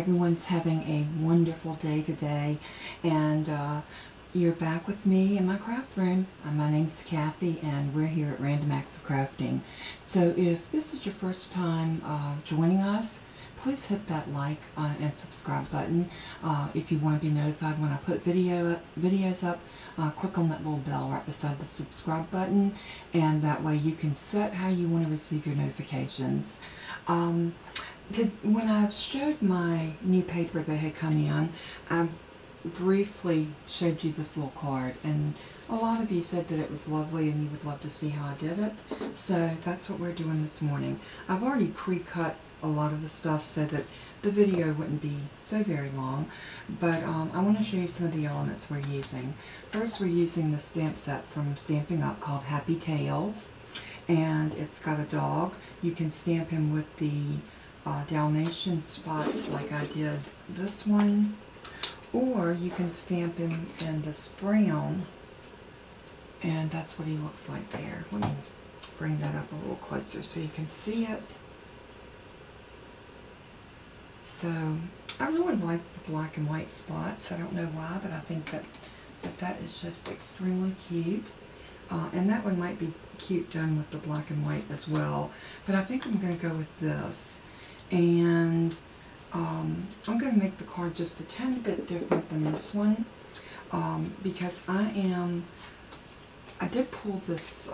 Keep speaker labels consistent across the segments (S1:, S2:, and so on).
S1: everyone's having a wonderful day today, and you're back with me in my craft room. My name's Kathy, and we're here at Random Acts of Crafting. So if this is your first time joining us, please hit that like and subscribe button. If you want to be notified when I put videos up, click on that little bell right beside the subscribe button, and that way you can set how you want to receive your notifications. When I showed my new paper that had come in, I briefly showed you this little card, and a lot of you said that it was lovely and you would love to see how I did it. So that's what we're doing this morning. I've already pre-cut a lot of the stuff so that the video wouldn't be so very long, but I want to show you some of the elements we're using. First, we're using the stamp set from Stampin' Up called Happy Tales, and it's got a dog. You can stamp him with the Dalmatian spots like I did this one, or you can stamp him in this brown, and that's what he looks like there. Let me bring that up a little closer so you can see it. So I really like the black and white spots. I don't know why, but I think that is just extremely cute. And that one might be cute done with the black and white as well, but I think I'm going to go with this. And I'm going to make the card just a tiny bit different than this one, because I did pull this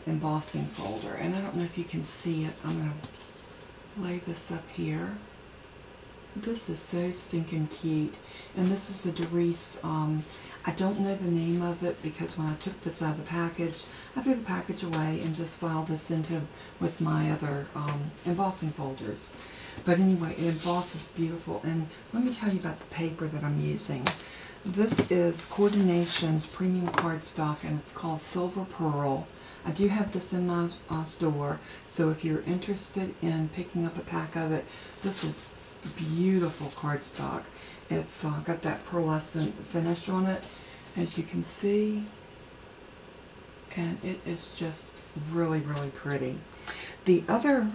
S1: embossing folder, and I don't know if you can see it. I'm going to lay this up here. This is so stinking cute, and this is a Doris. I don't know the name of it because when I took this out of the package, I threw the package away and just filed this into with my other embossing folders. But anyway, it embosses beautiful, and let me tell you about the paper that I'm using. This is Coordinations Premium Cardstock, and it's called Silver Pearl. I do have this in my store, so if you're interested in picking up a pack of it, this is beautiful cardstock. It's got that pearlescent finish on it, as you can see, and it is just really, really pretty. The other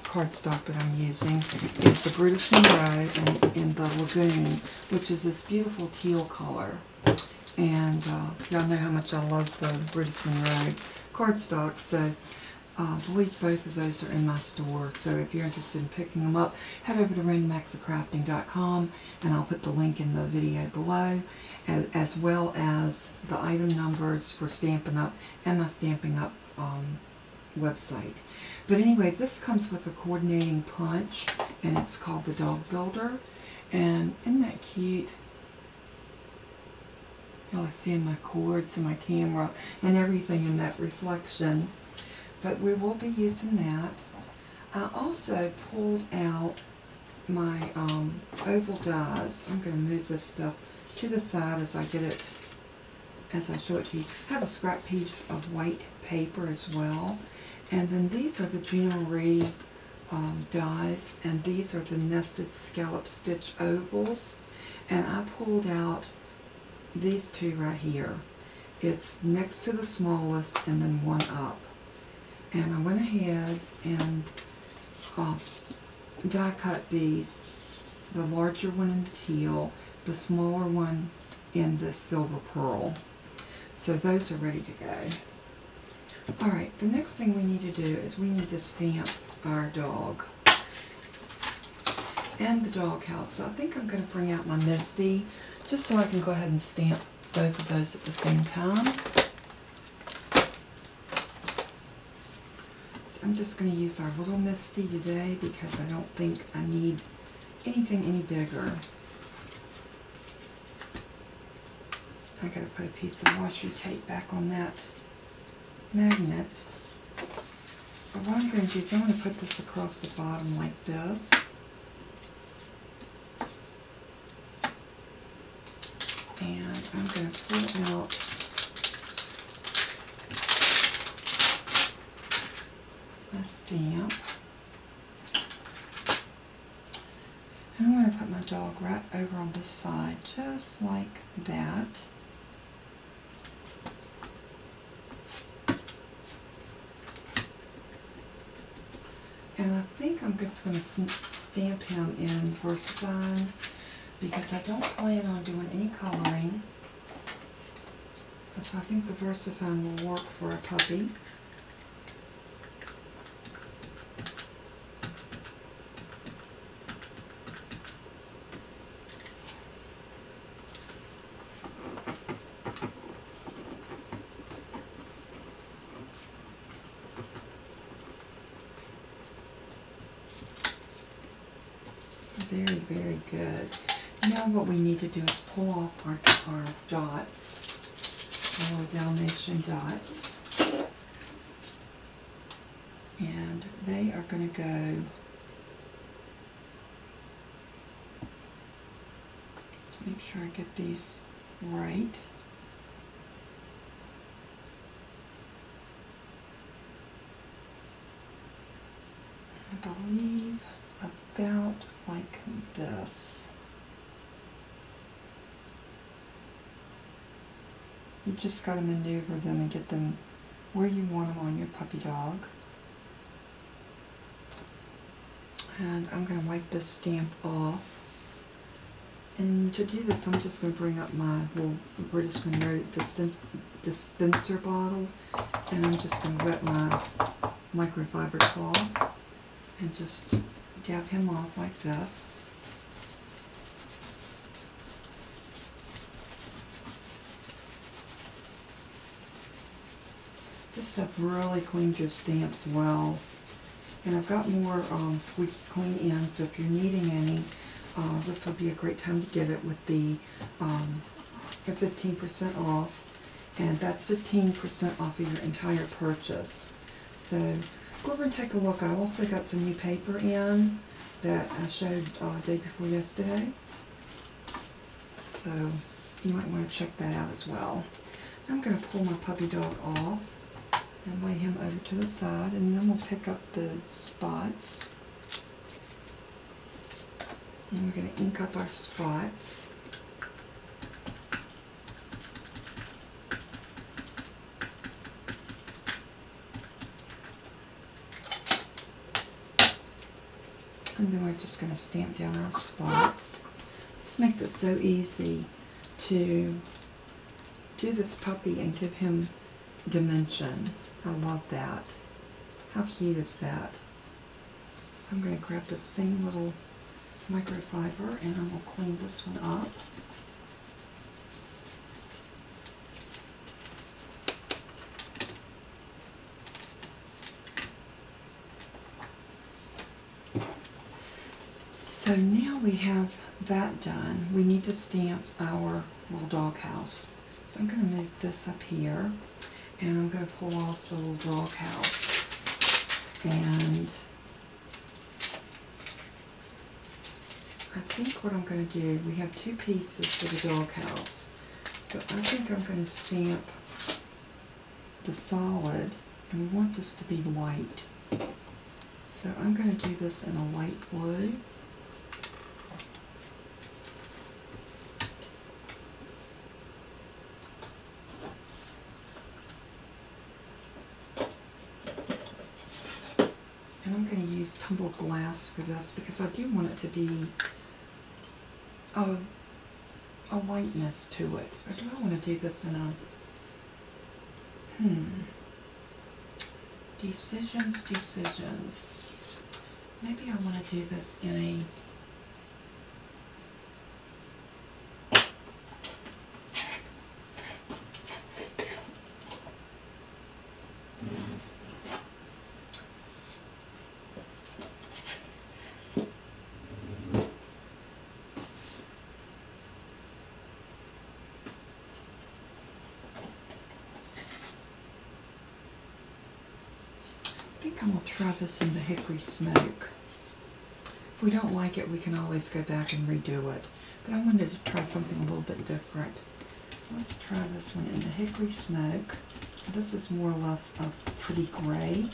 S1: cardstock that I'm using is the Brutus Monroe in the Lagoon, which is this beautiful teal color. And y'all know how much I love the Brutus Monroe cardstock, so I believe both of those are in my store. So if you're interested in picking them up, head over to randomactsofcrafting.com, and I'll put the link in the video below, as well as the item numbers for Stampin' Up and my Stampin' Up website. But anyway, this comes with a coordinating punch, and it's called the Dog Builder. And isn't that cute? Y'all are seeing my cords and my camera and everything in that reflection. But we will be using that. I also pulled out my oval dies. I'm going to move this stuff to the side as I get it, as I show it to you. I have a scrap piece of white paper as well. And then these are the Gina Marie dies, and these are the nested scallop stitch ovals. And I pulled out these two right here. It's next to the smallest and then one up. And I went ahead and die cut these, the larger one in the teal, the smaller one in the silver pearl. So those are ready to go. Alright, the next thing we need to do is we need to stamp our dog and the doghouse. So I think I'm going to bring out my Misty just so I can go ahead and stamp both of those at the same time. So I'm just going to use our little Misty today because I don't think I need anything any bigger. I got to put a piece of washi tape back on that magnet. So what I'm going to do is I'm going to put this across the bottom like this. And I'm going to pull out my stamp. And I'm going to put my dog right over on this side, just like that. And I think I'm just going to stamp him in VersaFine because I don't plan on doing any coloring. So I think the VersaFine will work for a puppy. Very, very good. Now what we need to do is pull off our dots, our Dalmatian dots, and they are going to go make sure I get these right. I believe about like this. You just got to maneuver them and get them where you want them on your puppy dog. And I'm going to wipe this stamp off. And to do this, I'm just going to bring up my little British Monroe dispenser bottle, and I'm just going to wet my microfiber cloth and just dab him off like this. This stuff really cleans your stamps well. And I've got more squeaky clean ends, so if you're needing any, this would be a great time to get it with the 15% off. And that's 15% off of your entire purchase. So go over and take a look. I also got some new paper in that I showed day before yesterday. So you might want to check that out as well. I'm going to pull my puppy dog off and lay him over to the side, and then we'll pick up the spots. And we're going to ink up our spots. And then we're just going to stamp down our spots. This makes it so easy to do this puppy and give him dimension. I love that. How cute is that? So I'm going to grab the same little microfiber and I'm going to clean this one up. So now we have that done. We need to stamp our little doghouse. So I'm going to move this up here, and I'm going to pull off the little doghouse. And I think what I'm going to do, we have two pieces for the doghouse. So I think I'm going to stamp the solid, and we want this to be light. So I'm going to do this in a light blue. And I'm going to use tumbled glass for this because I do want it to be a lightness to it. Or do I want to do this in a... Decisions. Maybe I want to do this in a... I think I'm going to try this in the hickory smoke. If we don't like it, we can always go back and redo it. But I wanted to try something a little bit different. Let's try this one in the hickory smoke. This is more or less a pretty gray.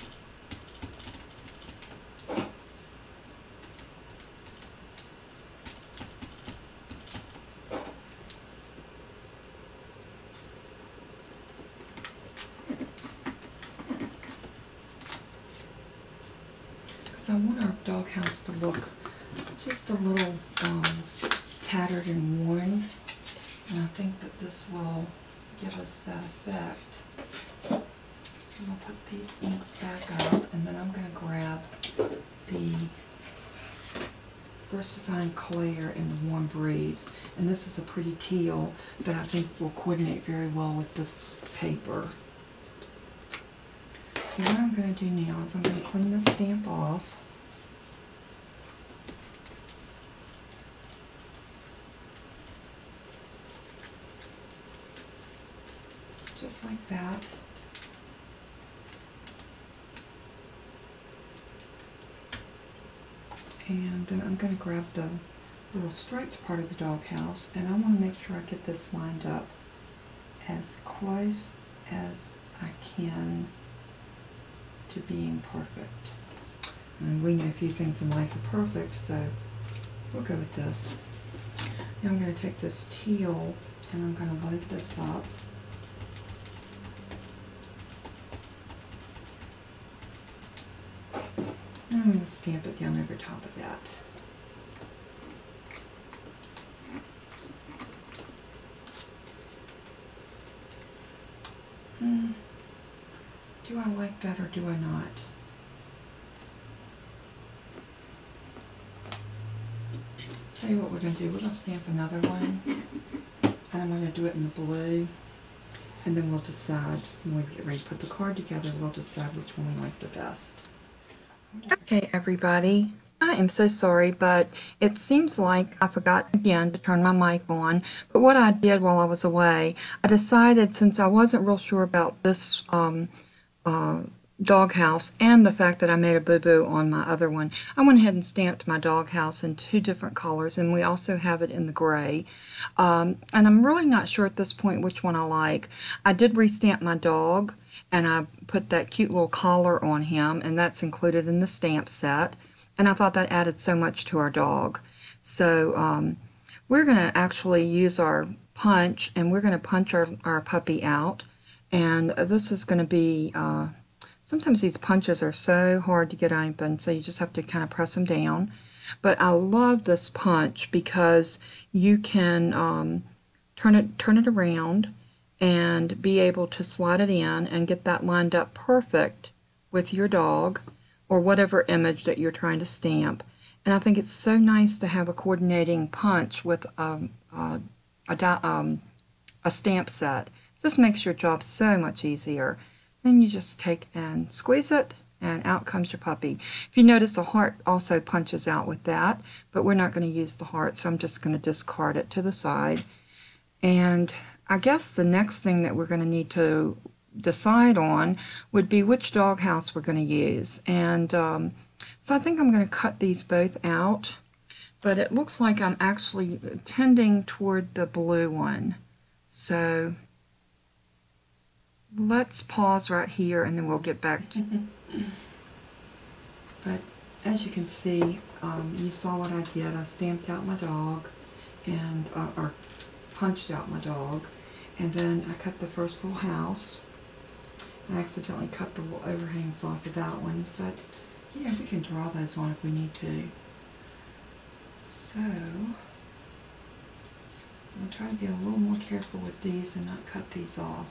S1: I doghouse to look just a little tattered and worn, and I think that this will give us that effect. So I'm going to put these inks back up, and then I'm going to grab the VersaFine Claire in the Warm Breeze, and this is a pretty teal that I think will coordinate very well with this paper. So what I'm going to do now is I'm going to clean this stamp off. Just like that. And then I'm going to grab the little striped part of the doghouse, and I want to make sure I get this lined up as close as I can to being perfect. And we know few things in life are perfect, so we'll go with this. Now I'm going to take this teal and I'm going to load this up. And I'm going to stamp it down over top of that. Do I like that or do I not? Tell you what we're going to do. We're going to stamp another one, and I'm going to do it in the blue, and then we'll decide when we get ready to put the card together, we'll decide which one we like the best. Okay, everybody. I am so sorry, but it seems like I forgot again to turn my mic on. But what I did while I was away, I decided, since I wasn't real sure about this doghouse and the fact that I made a boo-boo on my other one, I went ahead and stamped my doghouse in 2 different colors, and we also have it in the gray. And I'm really not sure at this point which one I like. I did restamp my dog, and I put that cute little collar on him, and that's included in the stamp set. And I thought that added so much to our dog. So we're going to actually use our punch, and we're going to punch our puppy out. And this is going to be, sometimes these punches are so hard to get open, so you just have to kind of press them down. But I love this punch because you can turn it around and be able to slide it in and get that lined up perfect with your dog or whatever image that you're trying to stamp. And I think it's so nice to have a coordinating punch with a stamp set. Just makes your job so much easier. And you just take and squeeze it, and out comes your puppy. If you notice, a heart also punches out with that, but we're not going to use the heart, so I'm just going to discard it to the side. And I guess the next thing that we're going to need to decide on would be which doghouse we're going to use. And so I think I'm going to cut these both out, but it looks like I'm actually tending toward the blue one. So let's pause right here and then we'll get back to But as you can see, you saw what I did. I stamped out my dog and or punched out my dog, and then I cut the first little house. I accidentally cut the little overhangs off of that one, but yeah, we can draw those on if we need to. So I'm going to try to be a little more careful with these and not cut these off.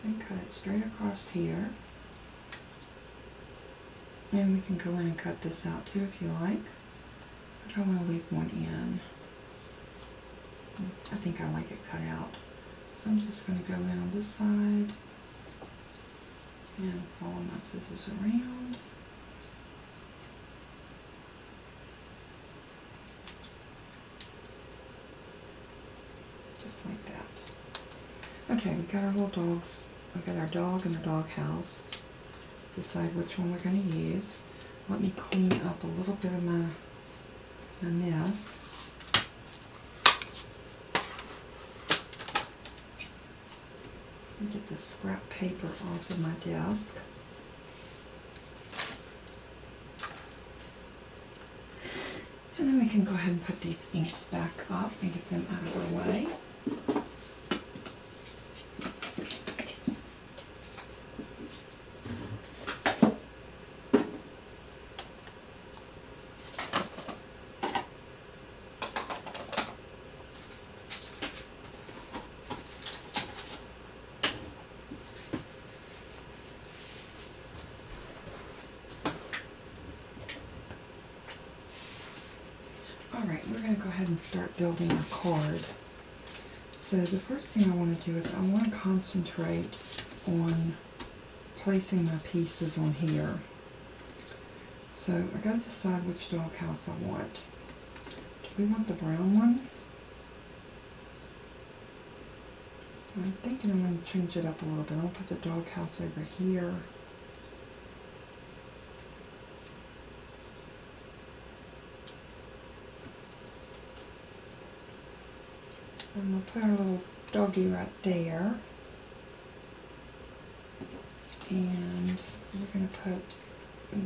S1: And cut it straight across here. And we can go in and cut this out too if you like. But I want to leave one in. I think I like it cut out. So I'm just going to go in on this side and follow my scissors around. just like that. Okay, we got our little dogs. We got our dog in the dog house. Decide which one we're going to use. Let me clean up a little bit of my mess. Get the scrap paper off of my desk. And then we can go ahead and put these inks back up and get them out of our way. Alright, we're going to go ahead and start building our card. So the first thing I want to do is I want to concentrate on placing my pieces on here. So I got to decide which doghouse I want. Do we want the brown one? I'm thinking I'm going to change it up a little bit. I'll put the doghouse over here. And we'll put our little doggy right there. And we're going to put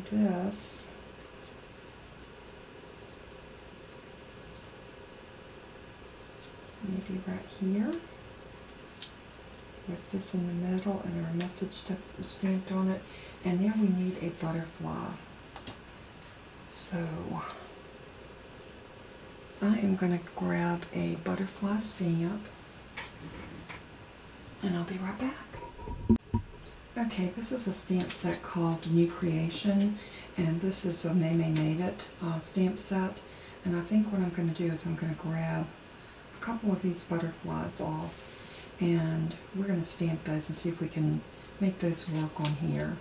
S1: this maybe right here, with this in the middle and our message stamped on it. And there we need a butterfly. So I am going to grab a butterfly stamp, and I'll be right back. Okay, this is a stamp set called New Creation, and this is a May Made It stamp set. And I think what I'm going to do is I'm going to grab a couple of these butterflies off, and we're going to stamp those and see if we can make those work on here.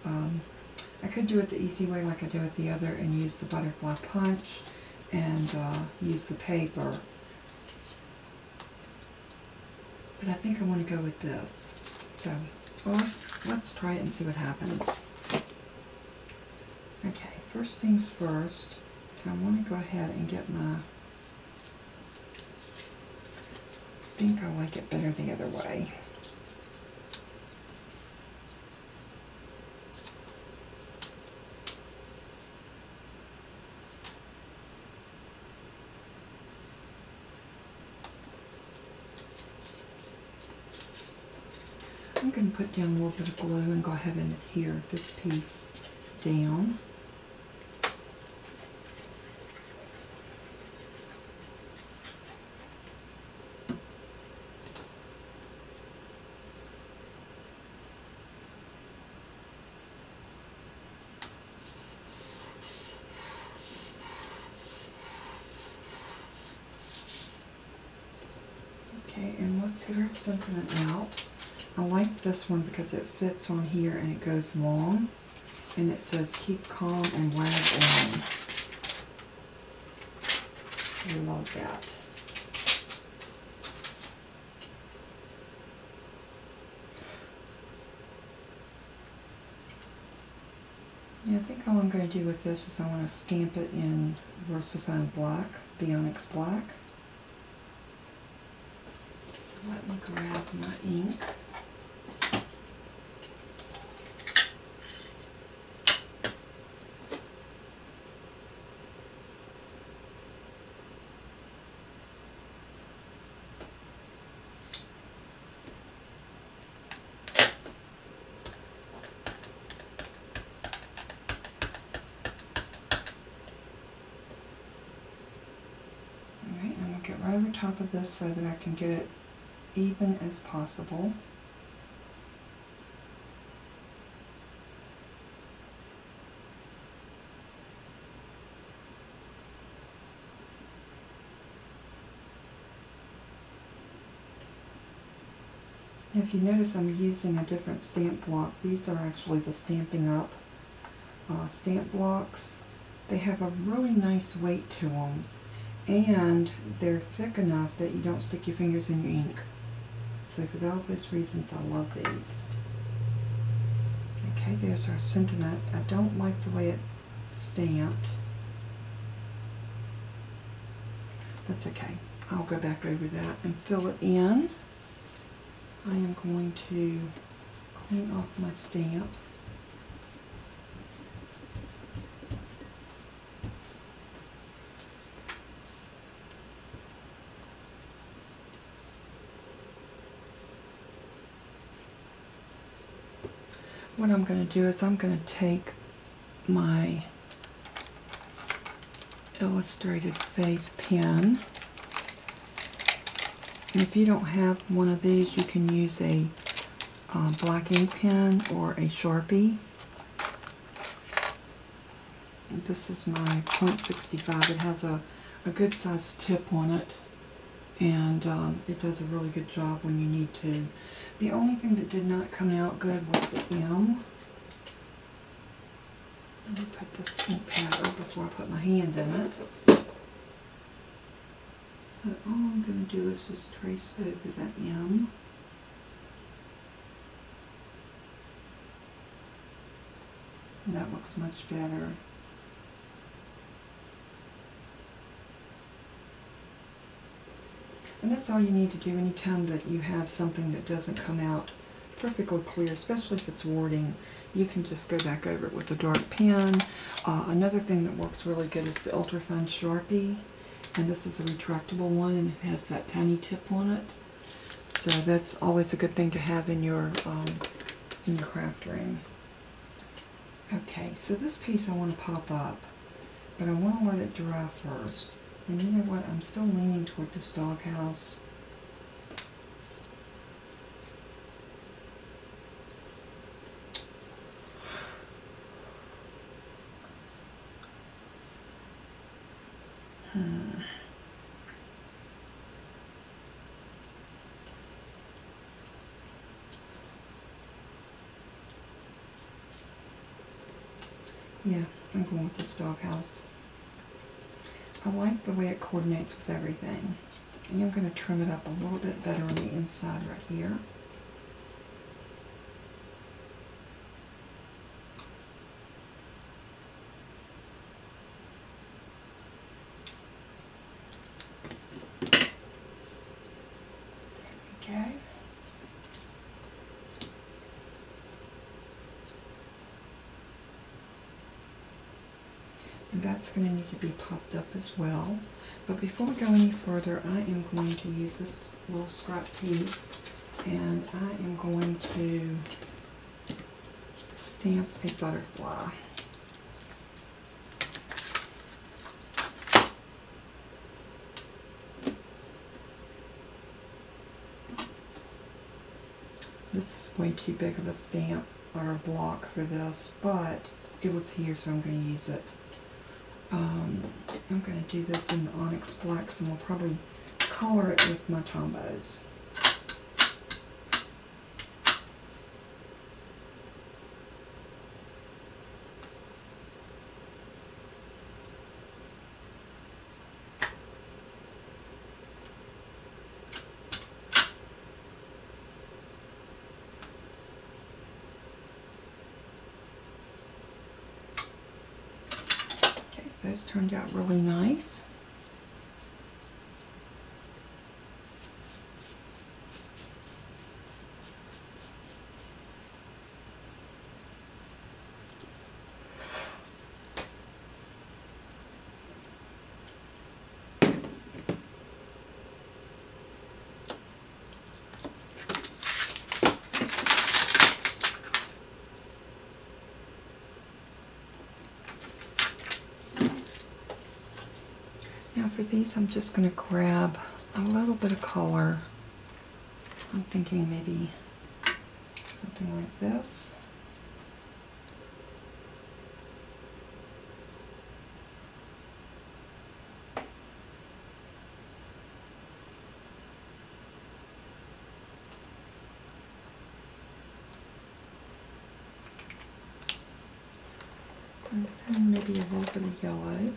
S1: I could do it the easy way like I did with the other and use the butterfly punch and use the paper. But I think I want to go with this. So let's try it and see what happens. Okay, first things first, I want to go ahead and get my, I think I like it better the other way. I'm going to put down a little bit of glue and go ahead and adhere this piece down. Okay, and let's get our sentiment out. I like this one because it fits on here and it goes long, and it says keep calm and wag on. I love that. Yeah, I think all I'm going to do with this is I want to stamp it in VersaFine Black, the Onyx Black. So let me grab my ink. Get right over top of this so that I can get it even as possible. If you notice, I'm using a different stamp block. These are actually the Stampin' Up stamp blocks. They have a really nice weight to them. and they're thick enough that you don't stick your fingers in your ink. So for all those reasons, I love these. Okay, there's our sentiment. I don't like the way it's stamped. That's okay. I'll go back over that and fill it in. I am going to clean off my stamp. What I'm going to do is I'm going to take my illustrated faith pen, and if you don't have one of these, you can use a black ink pen or a Sharpie. This is my .65. It has a good sized tip on it, and it does a really good job when you need to. The only thing that did not come out good was the M. Let me put this ink pad up before I put my hand in it. So all I'm going to do is just trace over that M. And that looks much better. And that's all you need to do anytime that you have something that doesn't come out perfectly clear, especially if it's wording. You can just go back over it with a dark pen. Another thing that works really good is the Ultra Fine Sharpie. And this is a retractable one, and it has that tiny tip on it. So that's always a good thing to have in your craft room. Okay, so this piece I want to pop up, but I want to let it dry first. And you know what? I'm still leaning toward this doghouse. Yeah, I'm going with this doghouse. I like the way it coordinates with everything. And I'm going to trim it up a little bit better on the inside right here. There we go. And that's going to need to be popped up as well. But before we go any further, I am going to use this little scrap piece, and I am going to stamp a butterfly. This is way too big of a stamp or a block for this, but it was here, so I'm going to use it. I'm going to do this in the onyx blacks, and we'll probably color it with my Tombos. Those turned out really nice. Now for these, I'm just going to grab a little bit of color. I'm thinking maybe something like this. And then maybe a little bit of yellow.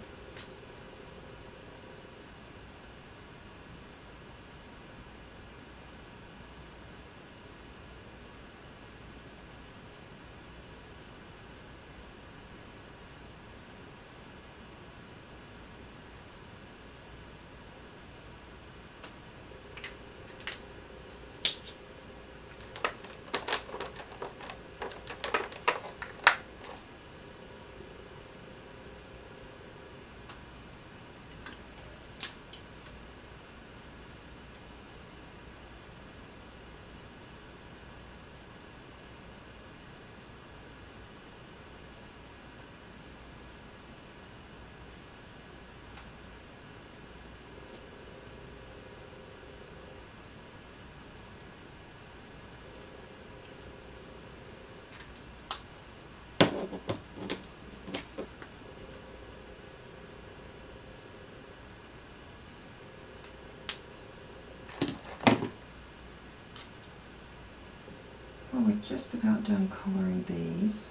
S1: just about done coloring these.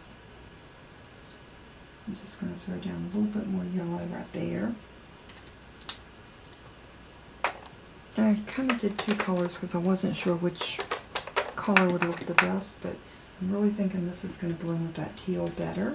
S1: I'm just going to throw down a little bit more yellow right there. I kind of did two colors because I wasn't sure which color would look the best, but I'm really thinking this is going to blend with that teal better.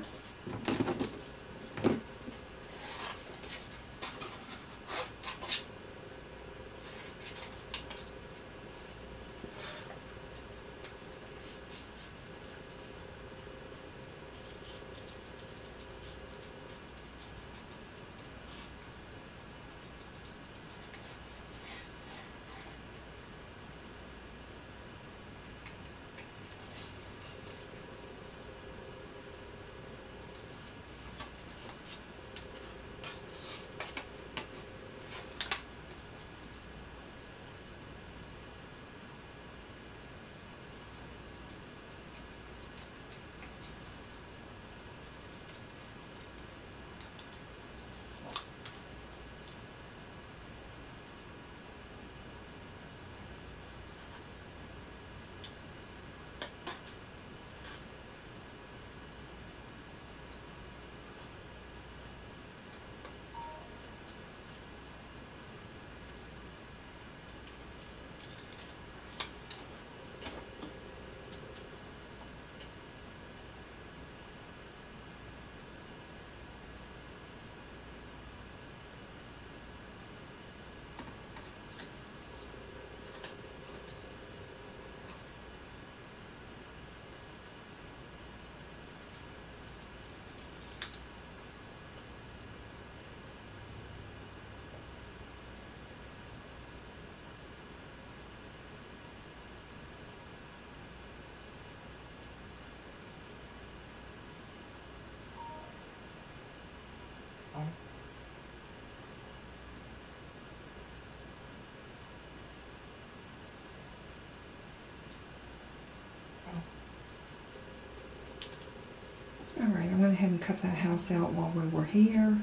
S1: Alright, I went ahead and cut that house out while we were here.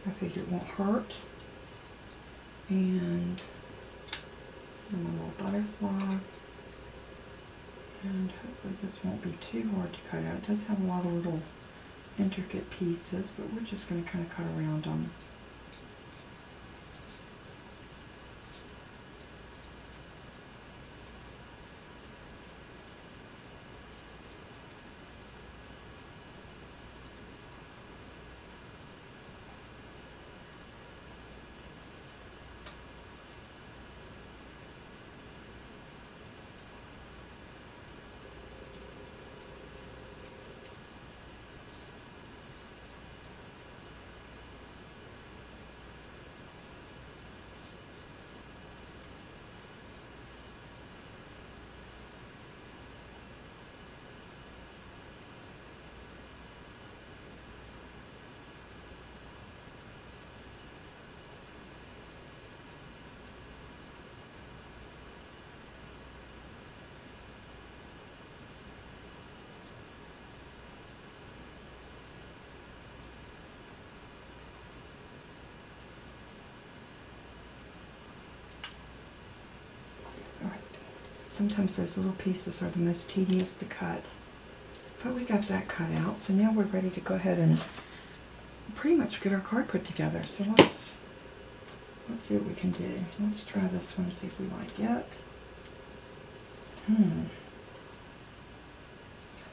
S1: I figure it won't hurt. And my little butterfly. And hopefully this won't be too hard to cut out. It does have a lot of little intricate pieces, but we're just going to kind of cut around them. Sometimes those little pieces are the most tedious to cut. But we got that cut out, so now we're ready to go ahead and pretty much get our card put together. So let's see what we can do. Let's try this one and see if we like it. I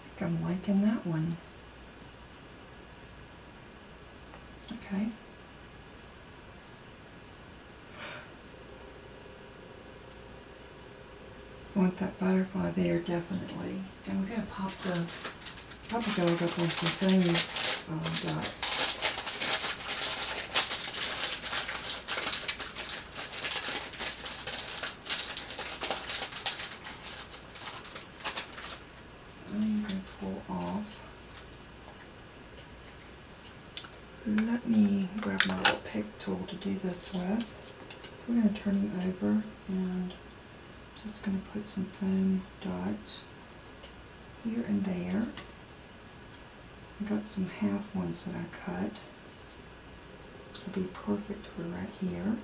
S1: think I'm liking that one. Okay. Want that butterfly there, definitely. And we're going to pop the gold up on some foam dots. So I'm going to pull off. Let me grab my little pick tool to do this with. So we're going to turn him over and just going to put some foam dots here and there. I got some half ones that I cut. It'll be perfect for right here.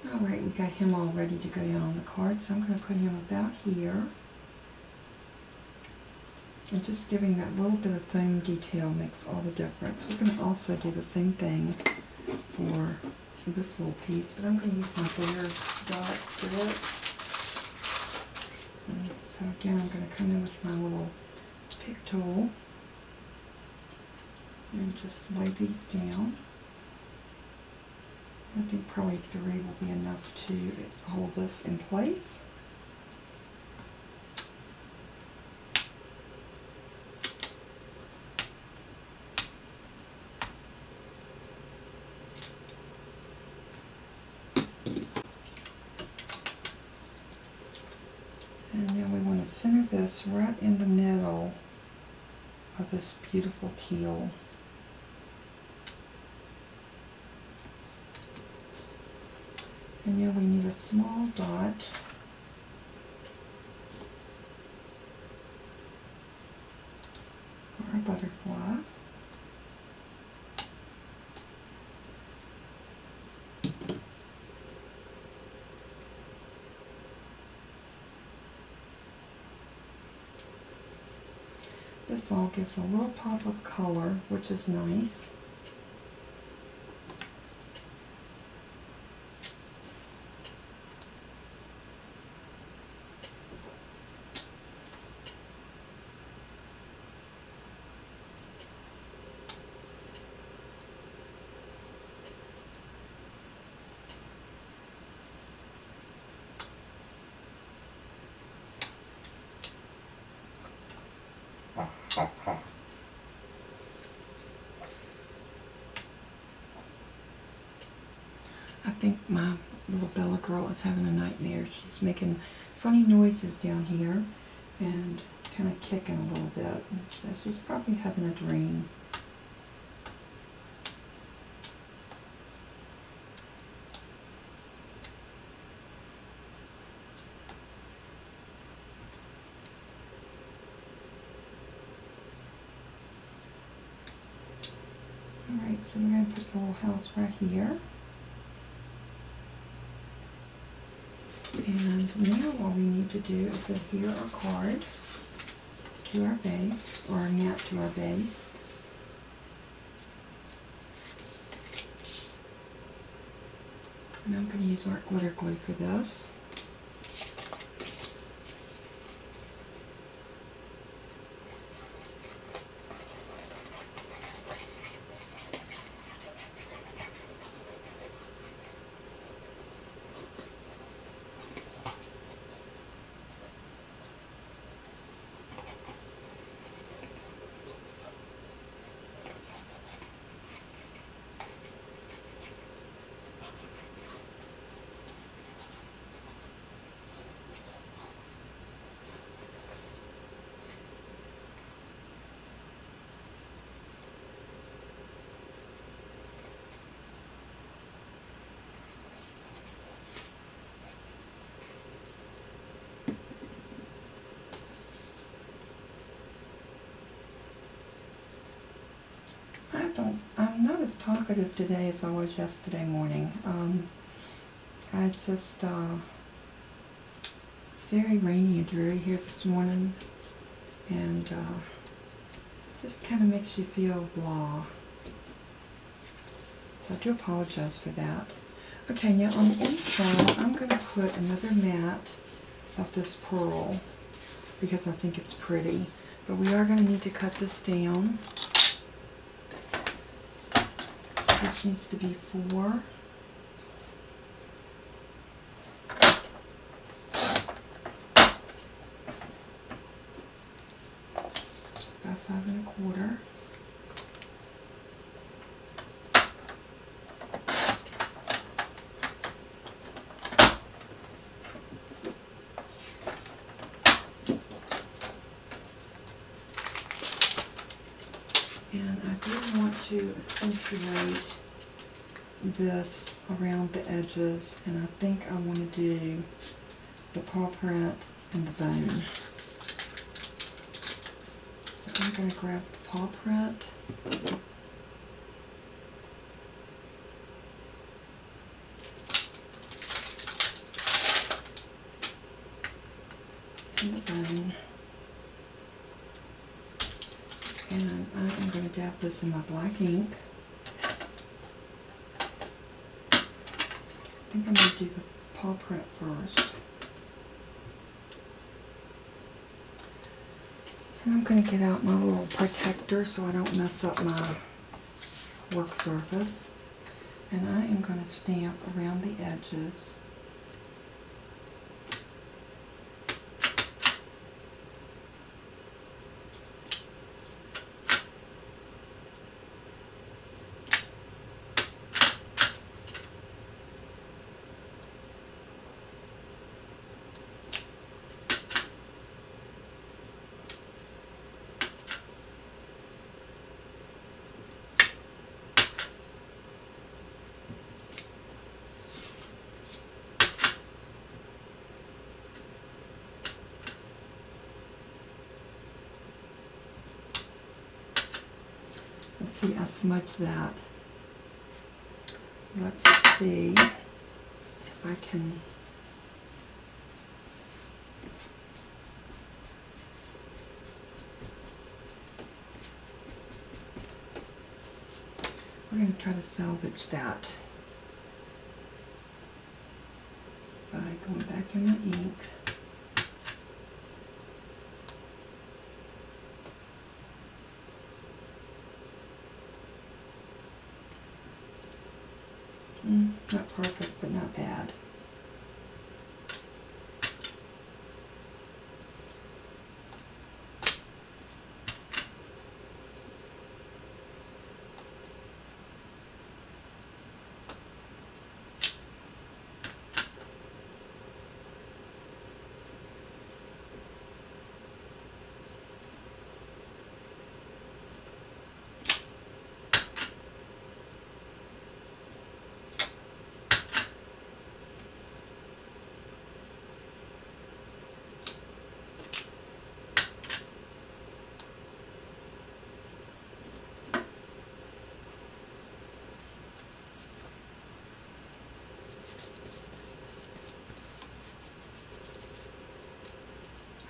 S1: Alright, we got him all ready to go down on the card, so I'm going to put him about here. And just giving that little bit of foam detail makes all the difference. We're going to also do the same thing for this little piece, but I'm going to use my bigger dots for this. And so again, I'm going to come in with my little pick tool and just lay these down. I think probably 3 will be enough to hold this in place. And then we want to center this right in the middle of this beautiful teal. And then we need a small dot for a butterfly. This all gives a little pop of color, which is nice. I think my little Bella girl is having a nightmare. She's making funny noises down here and kind of kicking a little bit. So she's probably having a dream. Alright, so we're going to put the little house right here. And now all we need to do is adhere our card to our base, or our mat to our base. And I'm going to use art glitter glue for this. I'm not as talkative today as I was yesterday morning. It's very rainy and dreary here this morning, and just kind of makes you feel blah. So I do apologize for that. Okay, now on the inside, I'm going to put another mat of this pearl because I think it's pretty. But we are going to need to cut this down. This needs to be 4. About 5 1/4. And I really want to accentuate this around the edges, and I think I want to do the paw print and the bone. So I'm going to grab the paw print. And the bone. And I am going to dab this in my black ink. I think I'm going to do the paw print first. And I'm going to get out my little protector so I don't mess up my work surface. And I am going to stamp around the edges. Let's see, I smudged that. Let's see if I can. We're going to try to salvage that by going back in the ink. Not perfect, but not bad.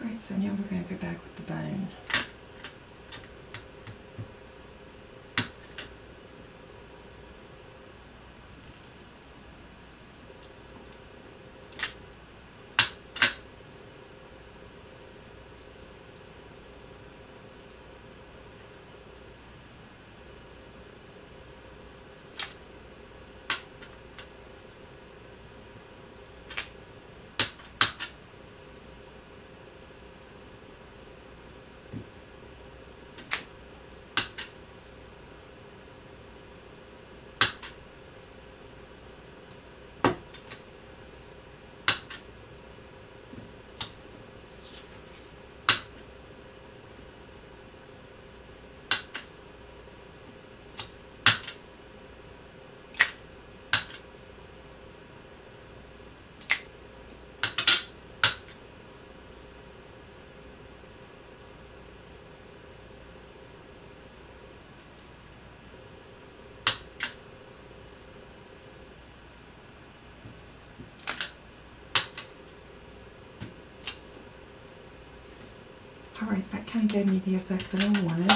S1: Alright, so now we're going to go back with the bone. Alright, that kind of gave me the effect that I wanted.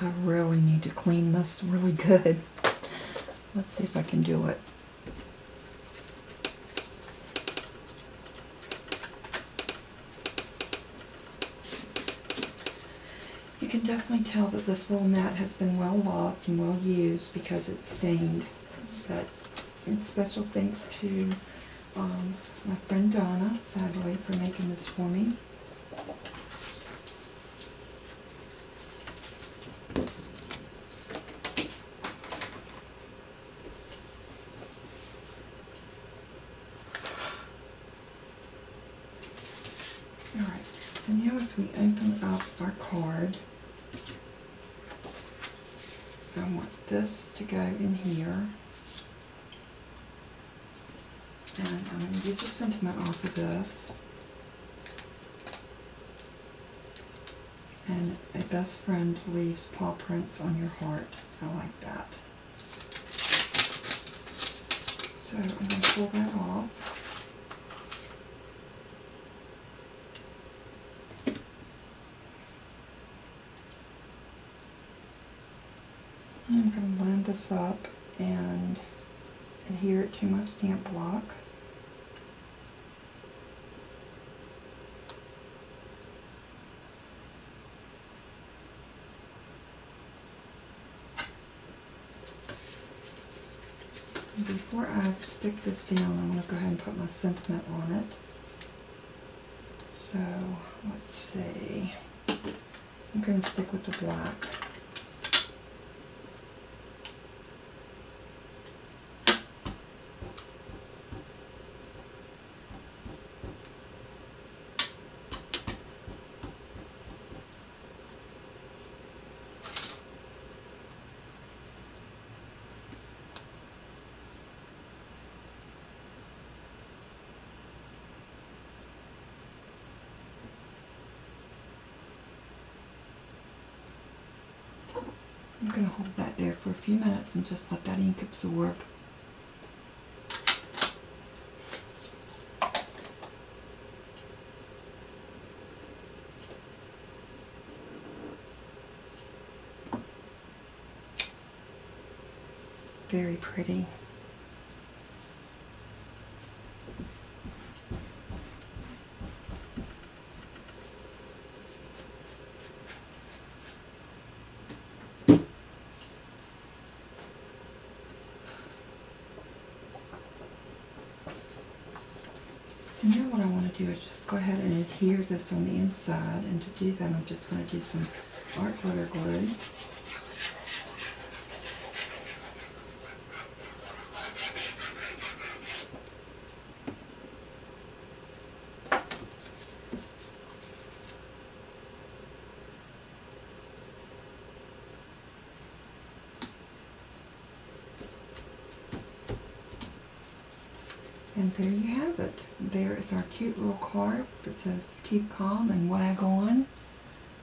S1: I really need to clean this really good. Let's see if I can do it. You can definitely tell that this little mat has been well loved and well used because it's stained. But it's special thanks to my friend Donna, sadly, for making this for me. Alright, so now as we open up our card, I want this to go in here. And I'm going to use a sentiment off of this. And a best friend leaves paw prints on your heart. I like that. So I'm going to pull that off. And I'm going to line this up and adhere it to my stamp block. Before I stick this down, I'm going to go ahead and put my sentiment on it. So, let's see. I'm going to stick with the black. I'm going to hold that there for a few minutes and just let that ink absorb. Very pretty. So now what I want to do is just go ahead and adhere this on the inside, and to do that I'm just going to do some art glitter glue. And there you have it. There is our cute little card that says keep calm and wag on.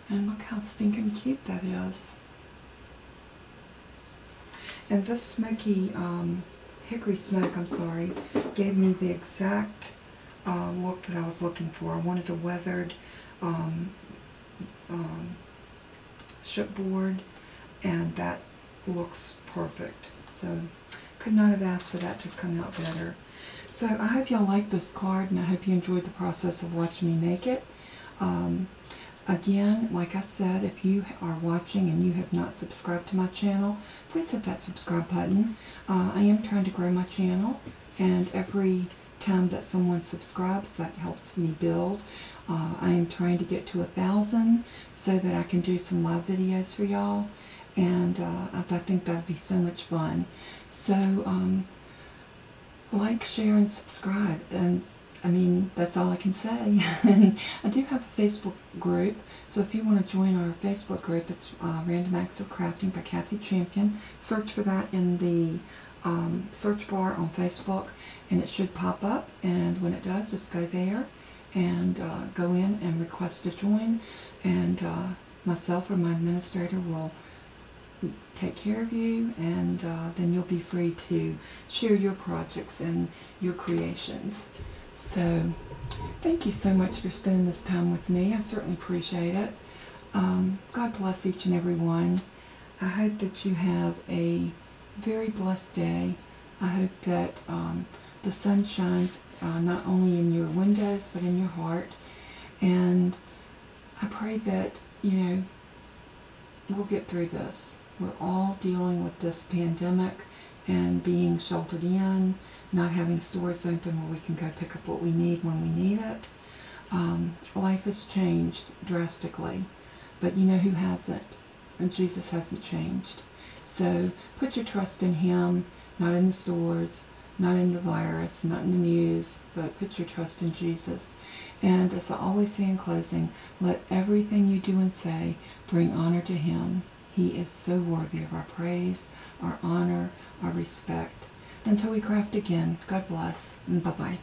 S1: And look how stinking cute that is. And this smoky hickory smoke, gave me the exact look that I was looking for. I wanted a weathered chipboard, and that looks perfect. So could not have asked for that to come out better. So I hope y'all like this card, and I hope you enjoyed the process of watching me make it. Again, like I said, if you are watching and you have not subscribed to my channel, please hit that subscribe button. I am trying to grow my channel, and every time that someone subscribes, that helps me build. I am trying to get to 1,000 so that I can do some live videos for y'all, and I think that would be so much fun. So, like, share, and subscribe, and I mean, that's all I can say. And I do have a Facebook group, so if you want to join our Facebook group, it's Random Acts of Crafting by Kathy Champion. Search for that in the search bar on Facebook, and it should pop up, and when it does, just go there and go in and request to join, and myself or my administrator will take care of you, and then you'll be free to share your projects and your creations. So thank you so much for spending this time with me. I certainly appreciate it. God bless each and every one. I hope that you have a very blessed day. I hope that the sun shines not only in your windows but in your heart, and I pray that, you know, we'll get through this. We're all dealing with this pandemic and being sheltered in, not having stores open where we can go pick up what we need when we need it. Life has changed drastically, but you know who hasn't? And Jesus hasn't changed. So put your trust in Him, not in the stores. not in the virus, not in the news, but put your trust in Jesus. And as I always say in closing, let everything you do and say bring honor to Him. He is so worthy of our praise, our honor, our respect. Until we craft again, God bless, and bye-bye.